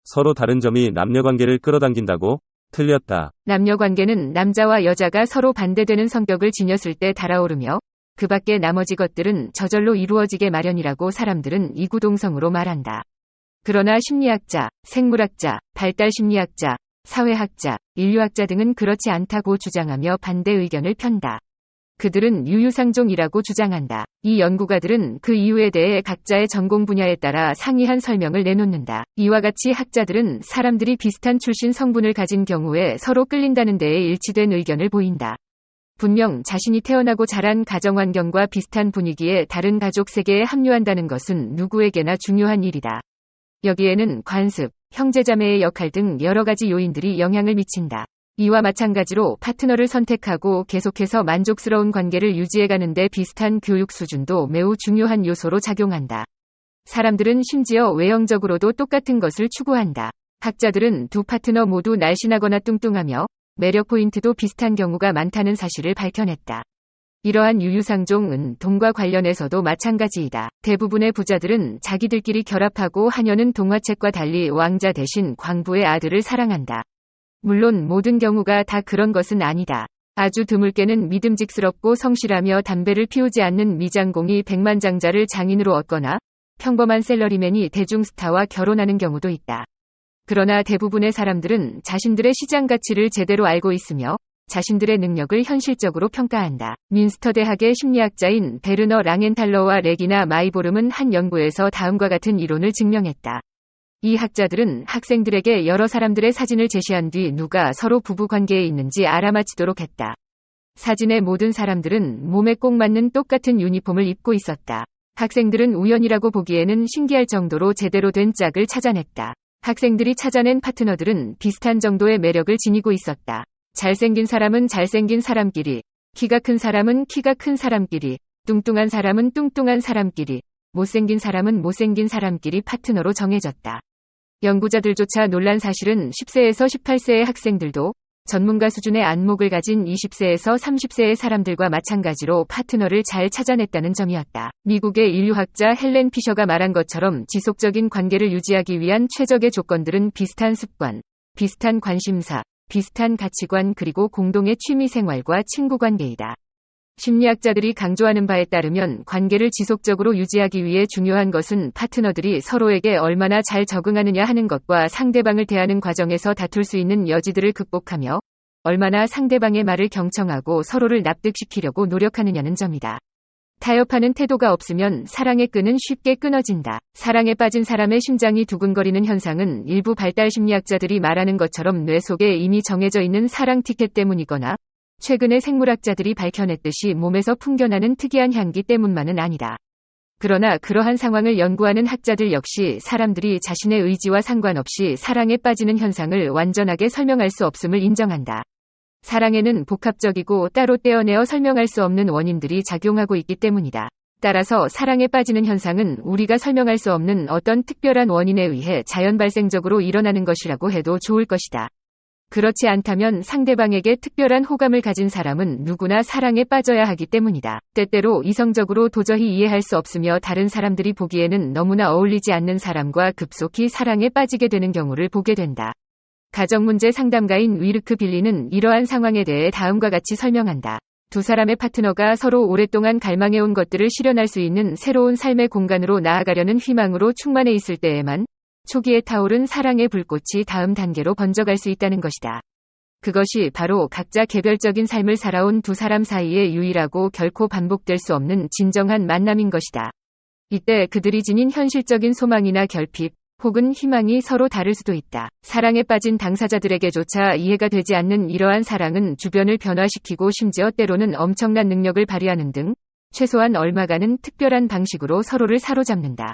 서로 다른 점이 남녀관계를 끌어당긴다고? 틀렸다. 남녀관계는 남자와 여자가 서로 반대되는 성격을 지녔을 때 달아오르며 그 밖에 나머지 것들은 저절로 이루어지게 마련이라고 사람들은 이구동성으로 말한다. 그러나 심리학자, 생물학자, 발달심리학자, 사회학자, 인류학자 등은 그렇지 않다고 주장하며 반대 의견을 편다. 그들은 유유상종이라고 주장한다. 이 연구가들은 그 이유에 대해 각자의 전공 분야에 따라 상이한 설명을 내놓는다. 이와 같이 학자들은 사람들이 비슷한 출신 성분을 가진 경우에 서로 끌린다는 데에 일치된 의견을 보인다. 분명 자신이 태어나고 자란 가정환경과 비슷한 분위기에 다른 가족 세계에 합류한다는 것은 누구에게나 중요한 일이다. 여기에는 관습, 형제자매의 역할 등 여러 가지 요인들이 영향을 미친다. 이와 마찬가지로 파트너를 선택하고 계속해서 만족스러운 관계를 유지해가는데 비슷한 교육 수준도 매우 중요한 요소로 작용한다. 사람들은 심지어 외형적으로도 똑같은 것을 추구한다. 학자들은 두 파트너 모두 날씬하거나 뚱뚱하며 매력 포인트도 비슷한 경우가 많다는 사실을 밝혀냈다. 이러한 유유상종은 돈과 관련해서도 마찬가지이다. 대부분의 부자들은 자기들끼리 결합하고 하녀는 동화책과 달리 왕자 대신 광부의 아들을 사랑한다. 물론 모든 경우가 다 그런 것은 아니다. 아주 드물게는 믿음직스럽고 성실하며 담배를 피우지 않는 미장공이 백만장자를 장인으로 얻거나 평범한 셀러리맨이 대중스타와 결혼하는 경우도 있다. 그러나 대부분의 사람들은 자신들의 시장 가치를 제대로 알고 있으며 자신들의 능력을 현실적으로 평가한다. 민스터 대학의 심리학자인 베르너 랑엔탈러와 레기나 마이보름은 한 연구에서 다음과 같은 이론을 증명했다. 이 학자들은 학생들에게 여러 사람들의 사진을 제시한 뒤 누가 서로 부부관계에 있는지 알아맞히도록 했다. 사진의 모든 사람들은 몸에 꼭 맞는 똑같은 유니폼을 입고 있었다. 학생들은 우연이라고 보기에는 신기할 정도로 제대로 된 짝을 찾아냈다. 학생들이 찾아낸 파트너들은 비슷한 정도의 매력을 지니고 있었다. 잘생긴 사람은 잘생긴 사람끼리, 키가 큰 사람은 키가 큰 사람끼리, 뚱뚱한 사람은 뚱뚱한 사람끼리, 못생긴 사람은 못생긴 사람끼리 파트너로 정해졌다. 연구자들조차 놀란 사실은 10세에서 18세의 학생들도 전문가 수준의 안목을 가진 20세에서 30세의 사람들과 마찬가지로 파트너를 잘 찾아냈다는 점이었다. 미국의 인류학자 헬렌 피셔가 말한 것처럼 지속적인 관계를 유지하기 위한 최적의 조건들은 비슷한 습관, 비슷한 관심사, 비슷한 가치관 그리고 공동의 취미생활과 친구관계이다. 심리학자들이 강조하는 바에 따르면 관계를 지속적으로 유지하기 위해 중요한 것은 파트너들이 서로에게 얼마나 잘 적응하느냐 하는 것과 상대방을 대하는 과정에서 다툴 수 있는 여지들을 극복하며 얼마나 상대방의 말을 경청하고 서로를 납득시키려고 노력하느냐는 점이다. 타협하는 태도가 없으면 사랑의 끈은 쉽게 끊어진다. 사랑에 빠진 사람의 심장이 두근거리는 현상은 일부 발달 심리학자들이 말하는 것처럼 뇌 속에 이미 정해져 있는 사랑 티켓 때문이거나 최근에 생물학자들이 밝혀냈듯이 몸에서 풍겨나는 특이한 향기 때문만은 아니다. 그러나 그러한 상황을 연구하는 학자들 역시 사람들이 자신의 의지와 상관없이 사랑에 빠지는 현상을 완전하게 설명할 수 없음을 인정한다. 사랑에는 복합적이고 따로 떼어내어 설명할 수 없는 원인들이 작용하고 있기 때문이다. 따라서 사랑에 빠지는 현상은 우리가 설명할 수 없는 어떤 특별한 원인에 의해 자연 발생적으로 일어나는 것이라고 해도 좋을 것이다. 그렇지 않다면 상대방에게 특별한 호감을 가진 사람은 누구나 사랑에 빠져야 하기 때문이다. 때때로 이성적으로 도저히 이해할 수 없으며 다른 사람들이 보기에는 너무나 어울리지 않는 사람과 급속히 사랑에 빠지게 되는 경우를 보게 된다. 가정문제 상담가인 위르크 빌리는 이러한 상황에 대해 다음과 같이 설명한다. 두 사람의 파트너가 서로 오랫동안 갈망해온 것들을 실현할 수 있는 새로운 삶의 공간으로 나아가려는 희망으로 충만해 있을 때에만 초기에 타오른 사랑의 불꽃이 다음 단계로 번져갈 수 있다는 것이다. 그것이 바로 각자 개별적인 삶을 살아온 두 사람 사이의 유일하고 결코 반복될 수 없는 진정한 만남인 것이다. 이때 그들이 지닌 현실적인 소망이나 결핍, 혹은 희망이 서로 다를 수도 있다. 사랑에 빠진 당사자들에게조차 이해가 되지 않는 이러한 사랑은 주변을 변화시키고 심지어 때로는 엄청난 능력을 발휘하는 등 최소한 얼마간은 특별한 방식으로 서로를 사로잡는다.